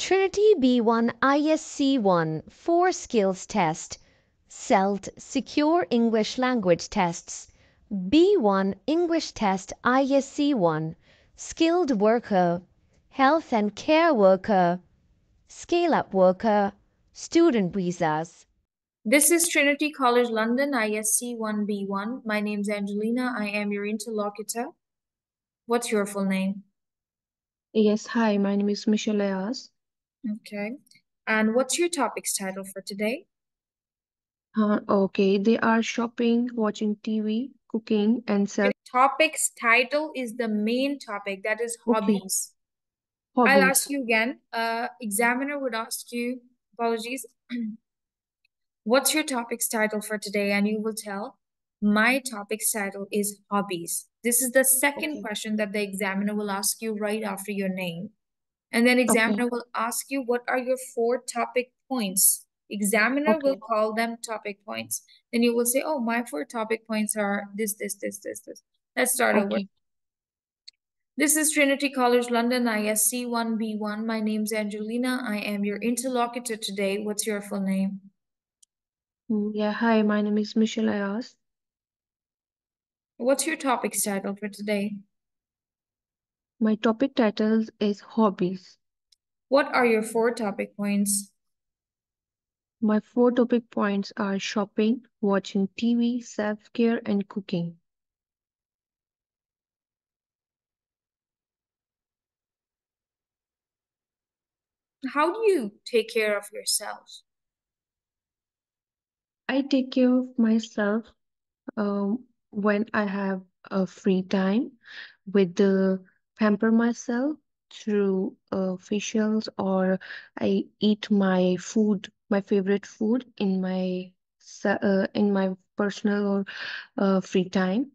Trinity B1 ISC1 4 Skills Test, SELT Secure English Language Tests, B1 English Test ISC1, Skilled Worker, Health and Care Worker, Scale-Up Worker, Student Visas. This is Trinity College London, ISC 1B1. My name's Angelina. I am your interlocutor. What's your full name? Yes, hi, my name is Michelle Ayaz. Okay. And what's your topic's title for today? Okay, they are shopping, watching TV, cooking, and self. Topic's title is the main topic, that is Okay, hobbies. I'll hobbies. ask you again. Examiner would ask you, apologies, what's your topic's title for today? And you will tell, my topic's title is hobbies. This is the second Okay, question that the examiner will ask you right after your name. And then okay, examiner will ask you, what are your 4 topic points? Examiner will okay, call them topic points. Then you will say, oh, my 4 topic points are this, this, this, this, this. Let's start over. okay. This is Trinity College London, ISC 1B1. My name's Angelina. I am your interlocutor today. What's your full name? Yeah, hi, my name is Michelle Ayaz. What's your topic's title for today? My topic title is hobbies. What are your 4 topic points? My 4 topic points are shopping, watching TV, self-care, and cooking. How do you take care of yourself? I take care of myself when I have a free time with the pamper myself through facials, or I eat my food, my favorite food in my personal or free time.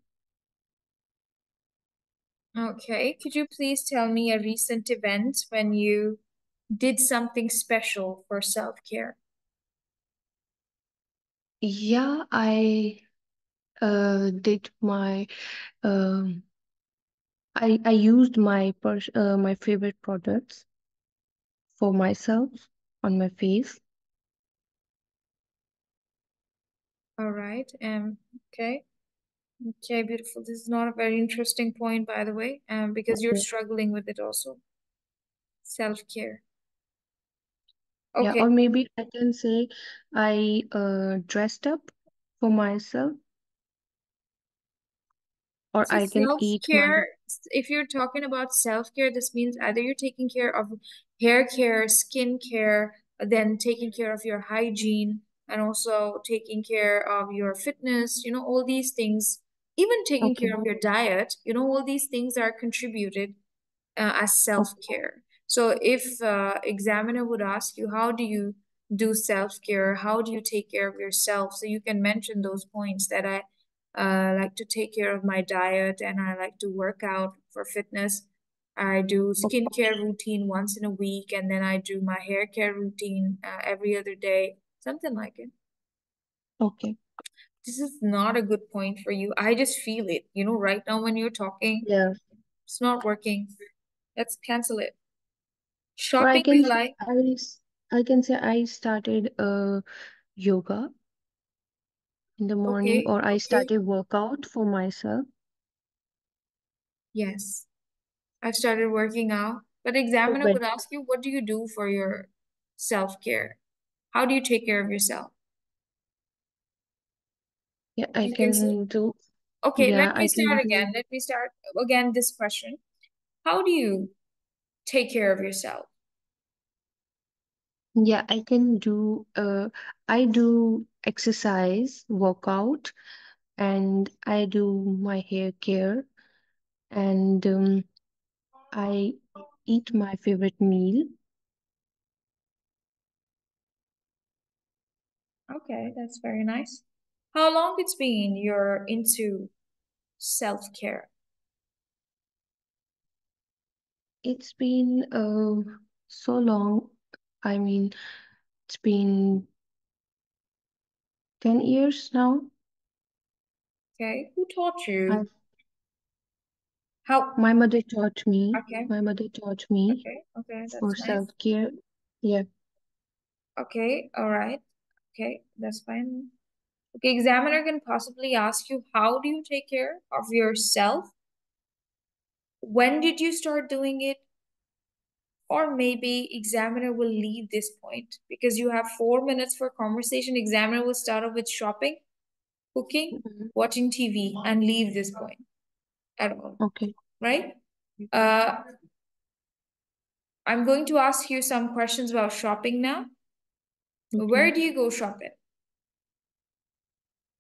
Okay, could you please tell me a recent event when you did something special for self-care? Yeah, I did my I used my favorite products for myself on my face. All right, okay. Okay, beautiful. This is not a very interesting point, by the way, because you're Okay. struggling with it also. Self-care. Yeah, Okay, or maybe I can say I dressed up for myself, or so I can eat my. self-care, if you're talking about self-care, this means either you're taking care of hair care, skin care, then taking care of your hygiene, and also taking care of your fitness, all these things, even taking Okay, care of your diet, all these things are contributed as okay, self-care. So if examiner would ask you, how do you do self-care? How do you take care of yourself? So you can mention those points that I like to take care of my diet and I like to work out for fitness. I do skincare routine once in a week, and then I do my hair care routine every other day, something like it. okay. This is not a good point for you. I just feel it, right now when you're talking, Yeah. it's not working. Let's cancel it. Or Shopping you like? I can say I started yoga in the morning, Okay, or I okay. started workout for myself. Yes, I've started working out. But So examiner when would ask you, what do you do for your self-care? How do you take care of yourself? yeah, I You can say, can do. okay, Yeah, let me I can start do. again. Let me start again this question. How do you take care of yourself? Yeah, I can do. I do exercise, workout, and I do my hair care, and I eat my favorite meal. Okay, that's very nice. How long it's been you're into self-care? It's been so long. I mean, it's been 10 years now. Okay, who taught you? I How? my mother taught me. Okay, My mother taught me okay, for that's nice. self-care. Yeah. Okay, all right. Okay, that's fine. Okay, examiner can possibly ask you, how do you take care of yourself? When did you start doing it? Or maybe examiner will leave this point because you have 4 minutes for conversation. Examiner will start off with shopping, cooking, Mhm. watching TV, and leave this point at all, Okay. right? Uh, I'm going to ask you some questions about shopping now. Where Okay. do you go shopping?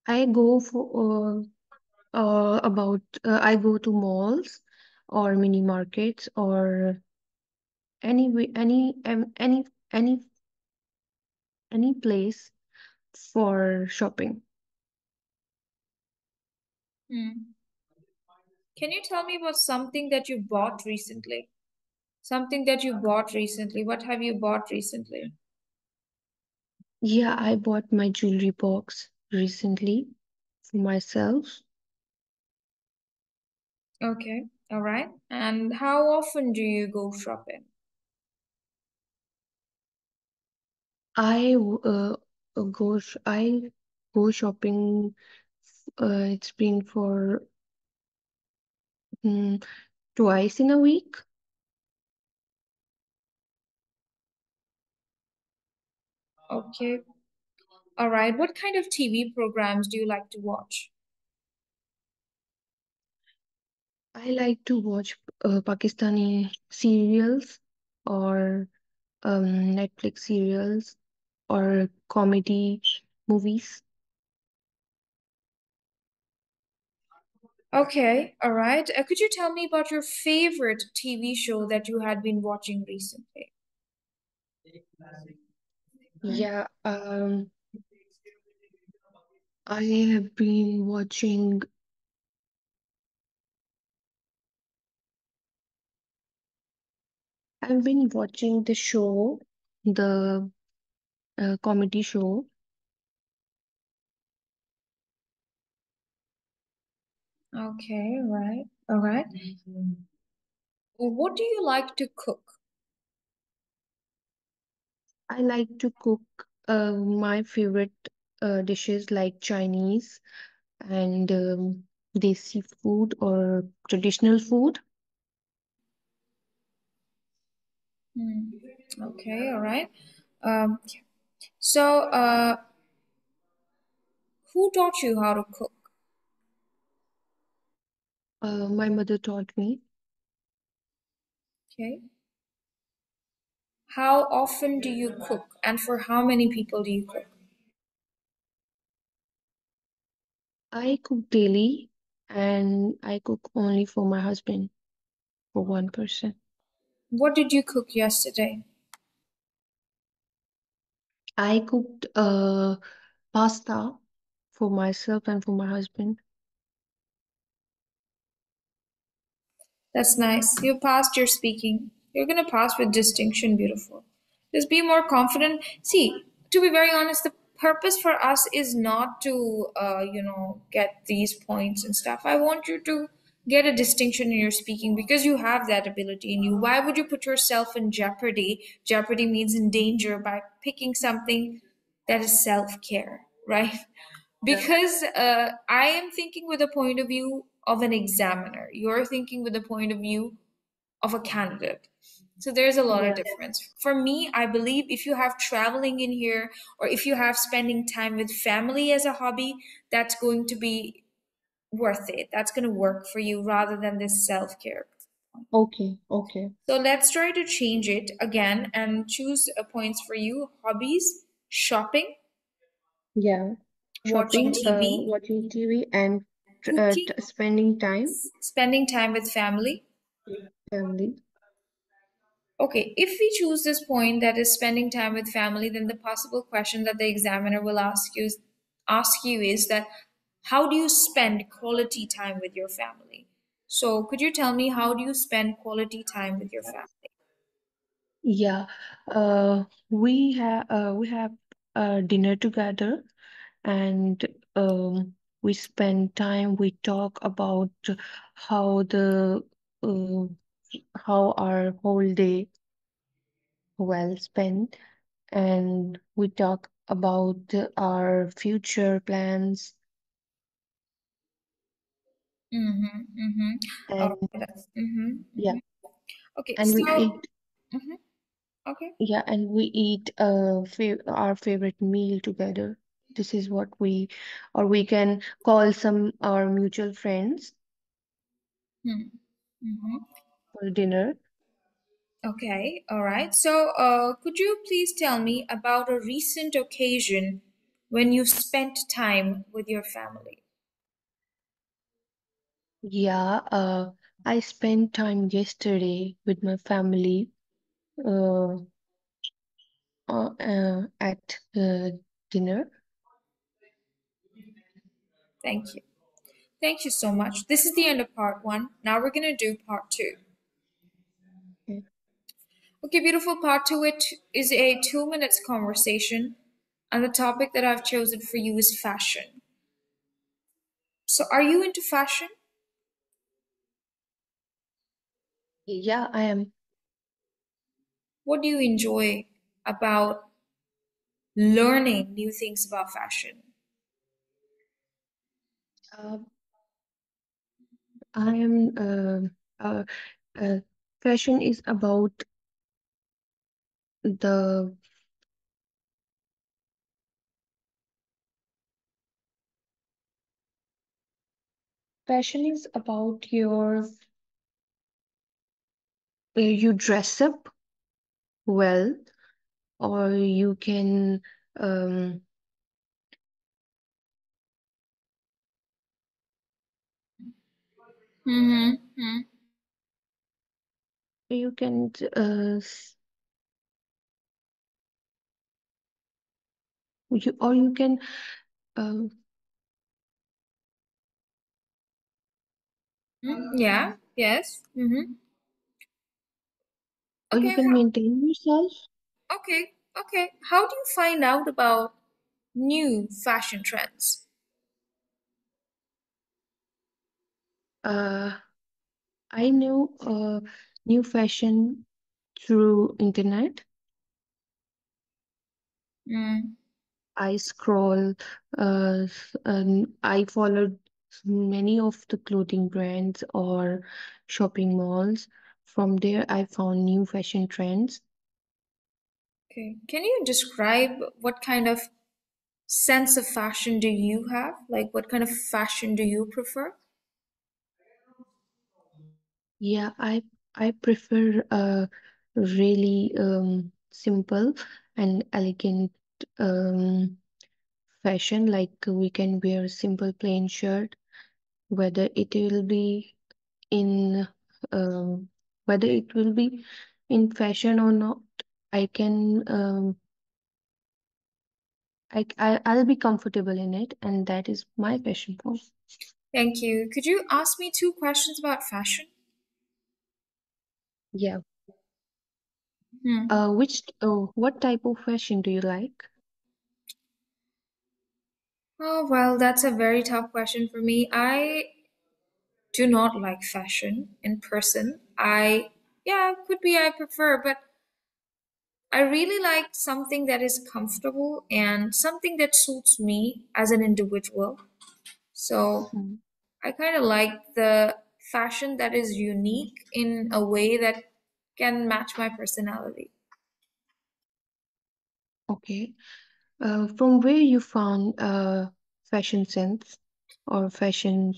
I go for I go to malls or mini markets or any any place for shopping. Hmm. Can you tell me about something that you bought recently? Something that you bought recently. What have you bought recently? Yeah, I bought my jewelry box recently for myself. Okay, all right. And how often do you go shopping? I go shopping. It's been for mm, twice in a week. Okay, all right. What kind of TV programs do you like to watch? I like to watch Pakistani serials or Netflix serials or comedy movies. Okay, all right. Could you tell me about your favorite TV show that you had been watching recently? Yeah, I have been watching. I've been watching the show, the comedy show. Okay, all right, all right. Well, what do you like to cook? I like to cook my favorite dishes like Chinese and desi food or traditional food. Hmm. Okay, all right. Um, so, who taught you how to cook? My mother taught me. Okay. How often do you cook, and for how many people do you cook? I cook daily and I cook only for my husband, for one person. What did you cook yesterday? I cooked pasta for myself and for my husband. That's nice. You passed your speaking. You're gonna pass with distinction, beautiful. Just be more confident. See, to be very honest, the purpose for us is not to, get these points and stuff. I want you to get a distinction in your speaking because you have that ability in you. Why would you put yourself in jeopardy? Jeopardy means in danger by picking something that is self care, right? Yeah. Because I am thinking with a point of view of an examiner. You're thinking with a point of view of a candidate. So there's a lot of Yeah. difference. For me, I believe if you have traveling in here or if you have spending time with family as a hobby, that's going to be worth it. That's going to work for you rather than this self care. Okay. Okay. So let's try to change it again and choose points for you hobbies, shopping, Yeah. watching Shopping, TV, watching TV, and cooking, spending time spending time with family. with family. Okay, if we choose this point that is spending time with family, then the possible question that the examiner will ask you is that how do you spend quality time with your family? So could you tell me how do you spend quality time with your family? Yeah. We have dinner together, and we spend time. We talk about how the uh, how our whole day. well spent, and we talk about our future plans, Mm-hmm, mm-hmm. and Oh, that's, mm-hmm, yeah, mm-hmm. Okay, and we so, eat mm-hmm, okay. yeah, and we eat our favorite meal together. This is what we, or we can call some our mutual friends Hmm. Mm-hmm. for dinner. Okay, all right. So, could you please tell me about a recent occasion when you spent time with your family? Yeah, I spent time yesterday with my family uh, at dinner. Thank you. Thank you so much. This is the end of part one. Now we're going to do part two. Okay. Okay, beautiful. Part two it is a 2 minutes conversation, and the topic that I've chosen for you is fashion. So, are you into fashion? Yeah, I am. What do you enjoy about learning new things about fashion? Uh, I am. Uh, uh, Fashion is about the fashion is about your you dress up well, or you can um Mm-hmm. you can you can uh, Yeah. Yes. Mm-hmm. or you Okay. can maintain yourself. Okay. Okay. How do you find out about new fashion trends? Uh, I know new fashion through internet. Mm. I scroll, and I followed many of the clothing brands or shopping malls. From there, I found new fashion trends. Okay. Can you describe what kind of sense of fashion do you have? Like, what kind of fashion do you prefer? Yeah, I prefer really simple and elegant um, fashion. Like we can wear simple plain shirt, whether it will be in um, whether it will be in fashion or not. I can I'll be comfortable in it, and that is my passion for. Thank you. Could you ask me two questions about fashion? Yeah. Hmm. What type of fashion do you like? Oh, well, that's a very tough question for me. I do not like fashion in person. Yeah, could be I prefer, but I really like something that is comfortable and something that suits me as an individual. So Mm, I kind of like the fashion that is unique in a way that can match my personality. okay. From where you found fashion sense or fashion?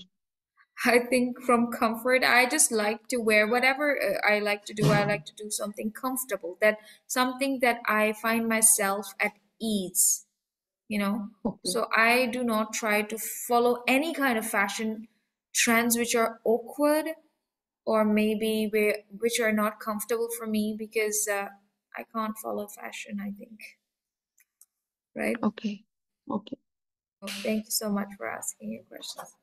I think from comfort, I just like to wear whatever I like to do. I like to do something comfortable, that something that I find myself at ease, you know. Okay, So I do not try to follow any kind of fashion trends which are awkward or maybe which are not comfortable for me because I can't follow fashion, I think, right? okay, okay, Well, thank you so much for asking your questions.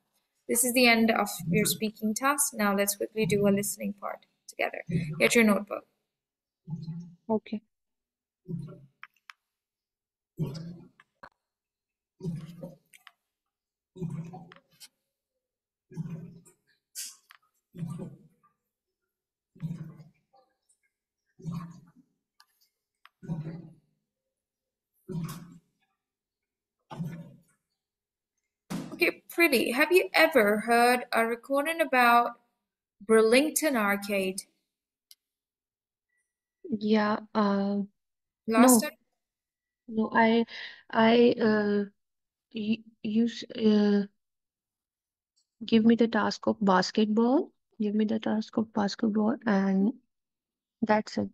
This is the end of your speaking task. Now let's quickly do a listening part together. Get your notebook. okay. Pretty. Have you ever heard a recording about Burlington Arcade? Yeah. Last No, time? no. I you give me the task of basketball. Give me the task of basketball, and that's it.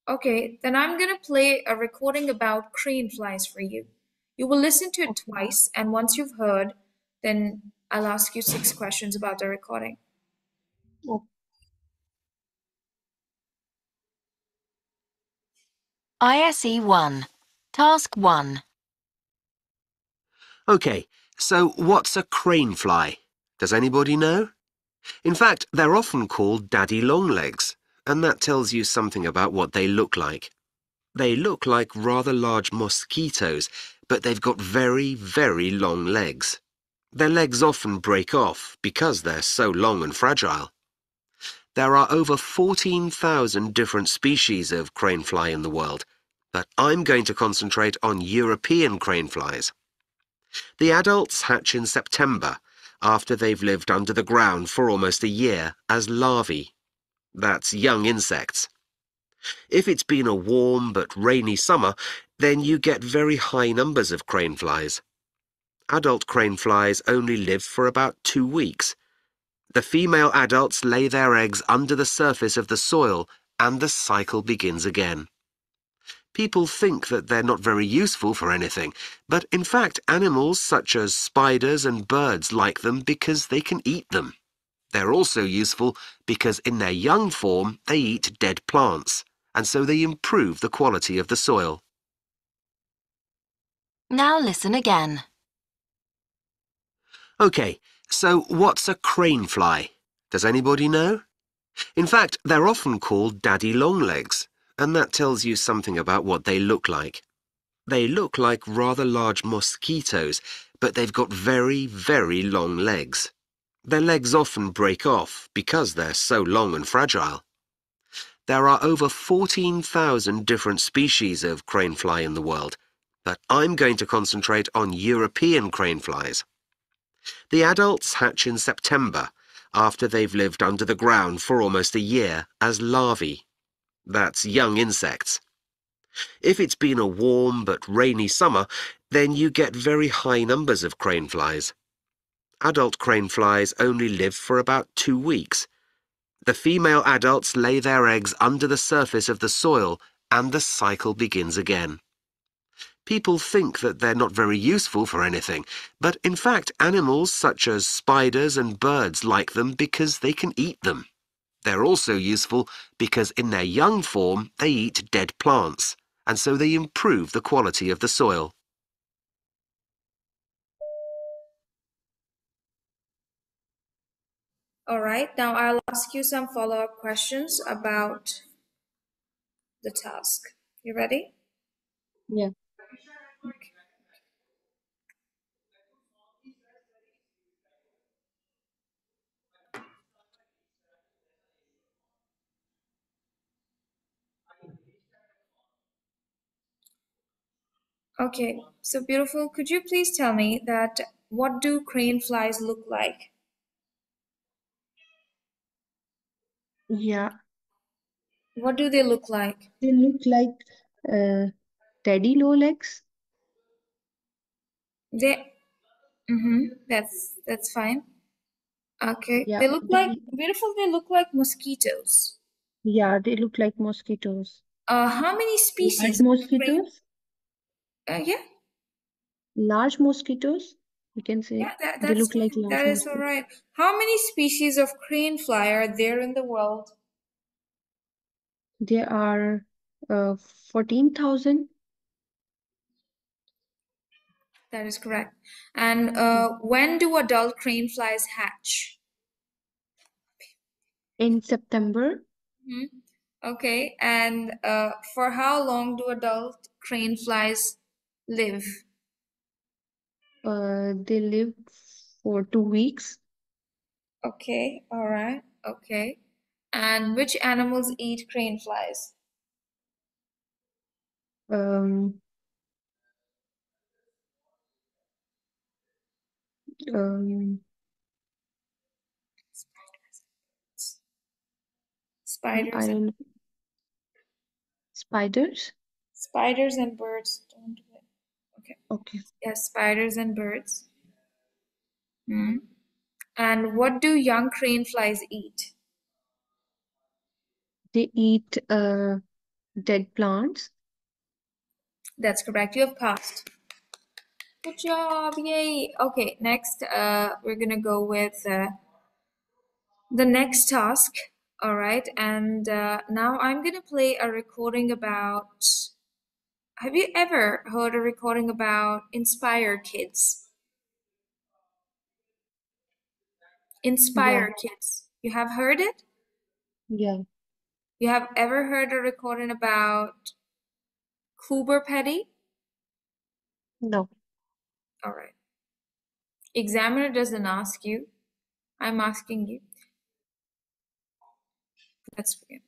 Okay, then I'm gonna play a recording about crane flies for you. You will listen to it Okay. twice, and once you've heard, then I'll ask you 6 questions about the recording. Okay. ISE 1. Task 1. Okay, so what's a crane fly? Does anybody know? In fact, they're often called daddy longlegs, and that tells you something about what they look like. They look like rather large mosquitoes, but they've got very, very long legs. Their legs often break off because they're so long and fragile. There are over 14,000 different species of crane fly in the world, but I'm going to concentrate on European crane flies. The adults hatch in September, after they've lived under the ground for almost a year as larvae. That's young insects. If it's been a warm but rainy summer, then you get very high numbers of crane flies. Adult crane flies only live for about 2 weeks. The female adults lay their eggs under the surface of the soil, and the cycle begins again. People think that they're not very useful for anything, but in fact animals such as spiders and birds like them because they can eat them. They're also useful because in their young form they eat dead plants, and so they improve the quality of the soil. Now listen again. Okay, so what's a crane fly? Does anybody know? In fact, they're often called daddy longlegs, and that tells you something about what they look like. They look like rather large mosquitoes, but they've got very, very long legs. Their legs often break off because they're so long and fragile. There are over 14,000 different species of crane fly in the world, but I'm going to concentrate on European crane flies. The adults hatch in September, after they've lived under the ground for almost a year as larvae. That's young insects. If it's been a warm but rainy summer, then you get very high numbers of crane flies. Adult crane flies only live for about 2 weeks. The female adults lay their eggs under the surface of the soil, and the cycle begins again. People think that they're not very useful for anything, but in fact animals such as spiders and birds like them because they can eat them. They're also useful because in their young form they eat dead plants, and so they improve the quality of the soil. All right, now I'll ask you some follow-up questions about the task. You ready? Yeah. Okay, so beautiful. Could you please tell me that what do crane flies look like? Yeah. What do they look like? They look like uh, teddy low legs. They, that's fine. Okay, Yeah. they look like beautiful. They look like mosquitoes. Yeah, they look like mosquitoes. How many Large species of crane? mosquitoes. Yeah, Large mosquitoes. You can say yeah, they that's look like fine. That large is all mosquitoes. right. How many species of crane fly are there in the world? There are 14,000. That is correct. And when do adult crane flies hatch? In September. Hmm. Okay, and for how long do adult crane flies live? They live for 2 weeks. Okay, all right, okay. And which animals eat crane flies? Um, Um, Spiders I and don't know. Spiders? spiders and birds. Don't do it. Okay. Okay. Yes, spiders and birds. Hmm. And what do young crane flies eat? They eat dead plants. That's correct. You have passed. Good job. Yay. Okay, next, we're gonna go with the next task. All right, and now I'm gonna play a recording about. Have you ever heard a recording about Inspire Kids? Yeah, Inspire Kids. You have heard it? yeah. You have ever heard a recording about Cooper Petty? No. All right. Examiner doesn't ask you. I'm asking you. Let's begin.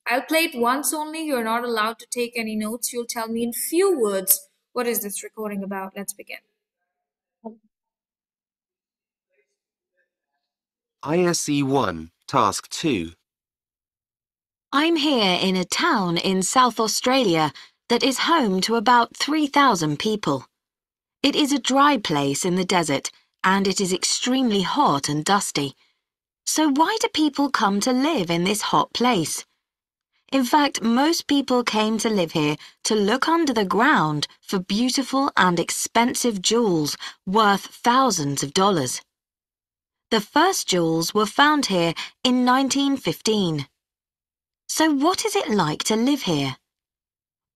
I'll play it once only. You're not allowed to take any notes. You'll tell me in few words what is this recording about. Let's begin. ISE 1, Task 2. I'm here in a town in South Australia that is home to about 3,000 people. It is a dry place in the desert and it is extremely hot and dusty. So why do people come to live in this hot place? In fact, most people came to live here to look under the ground for beautiful and expensive jewels worth thousands of dollars. The first jewels were found here in 1915. So what is it like to live here?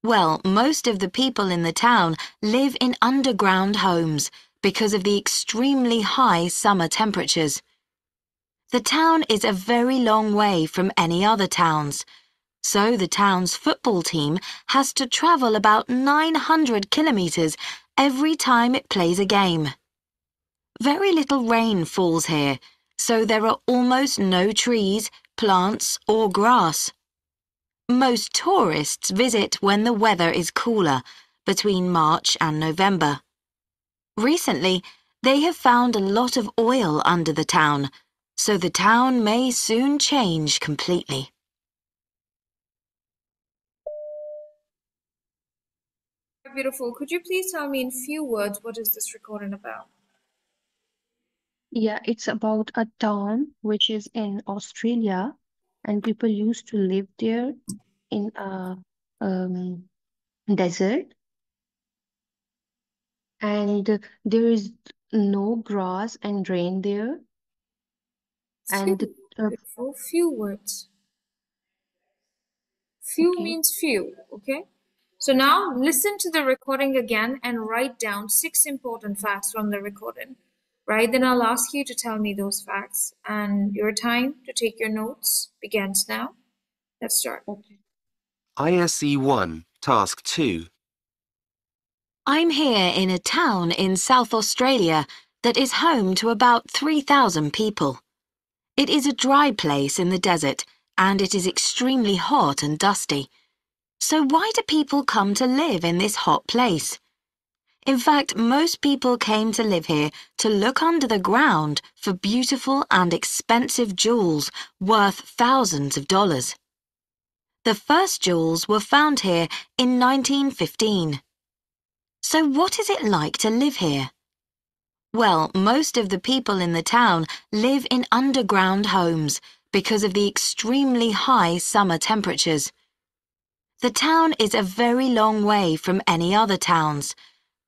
Well, most of the people in the town live in underground homes because of the extremely high summer temperatures. The town is a very long way from any other towns, so the town's football team has to travel about 900 kilometres every time it plays a game. Very little rain falls here, so there are almost no trees, plants or grass. Most tourists visit when the weather is cooler, between March and November. Recently, they have found a lot of oil under the town, so the town may soon change completely. Beautiful. Could you please tell me in few words what is this recording about? Yeah, it's about a town which is in Australia, and people used to live there in a desert, and there is no grass and rain there. And Few. Beautiful. Few words. Few okay, means few, okay? So now listen to the recording again and write down 6 important facts from the recording. Right? Then I'll ask you to tell me those facts. And your time to take your notes begins now. Let's start. okay. ISE 1, Task 2. I'm here in a town in South Australia that is home to about 3,000 people. It is a dry place in the desert and it is extremely hot and dusty. So why do people come to live in this hot place? In fact, most people came to live here to look under the ground for beautiful and expensive jewels worth thousands of dollars. The first jewels were found here in 1915. So what is it like to live here? Well, most of the people in the town live in underground homes because of the extremely high summer temperatures. The town is a very long way from any other towns,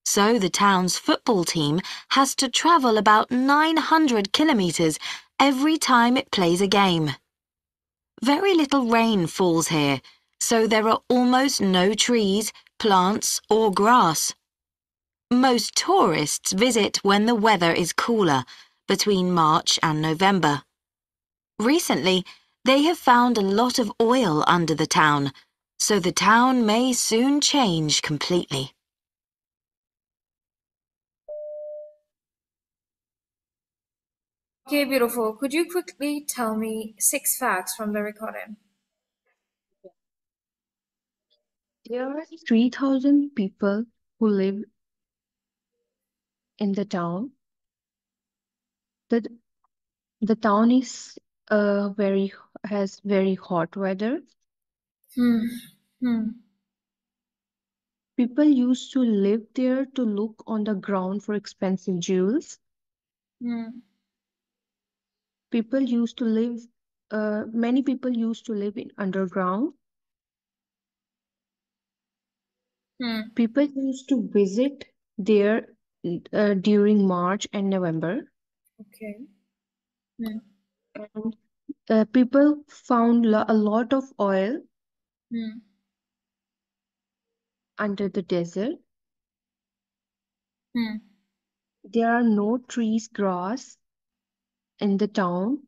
so the town's football team has to travel about 900 kilometres every time it plays a game. Very little rain falls here, so there are almost no trees, plants or grass. Most tourists visit when the weather is cooler, between March and November. Recently, they have found a lot of oil under the town, so the town may soon change completely. Okay, beautiful. Could you quickly tell me 6 facts from the recording? There are 3,000 people who live in the town, The the town is very has very hot weather. Hmm. Hmm. People used to live there to look on the ground for expensive jewels. Hmm. People used to live, many people used to live in underground. Hmm. People used to visit there during March and November. Okay. Hmm. And people found a lot of oil Hmm. under the desert. Hmm. There are no trees, grass in the town.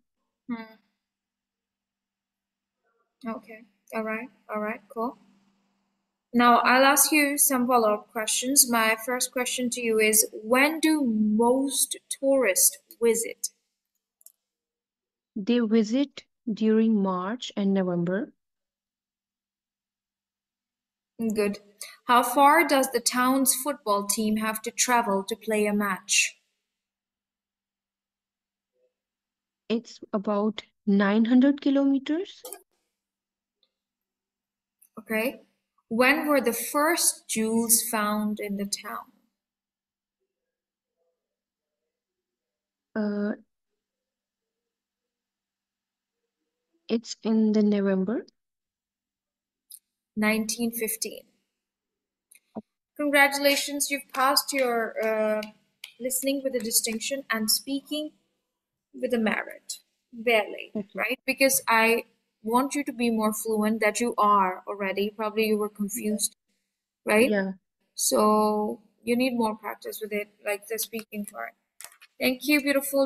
Hmm. Okay. All right. All right. Cool. Now I'll ask you some follow-up questions. My first question to you is, when do most tourists visit? They visit during March and November. Good. How far does the town's football team have to travel to play a match? It's about 900 kilometers. Okay. When were the first jewels found in the town? Uh, it's in the November. 1915. Congratulations, you've passed your listening with a distinction and speaking with a merit. Barely, Okay. right? Because I want you to be more fluent that you are already. Probably you were Yeah. confused, right? Yeah. So you need more practice with it, like the speaking part. Thank you, beautiful.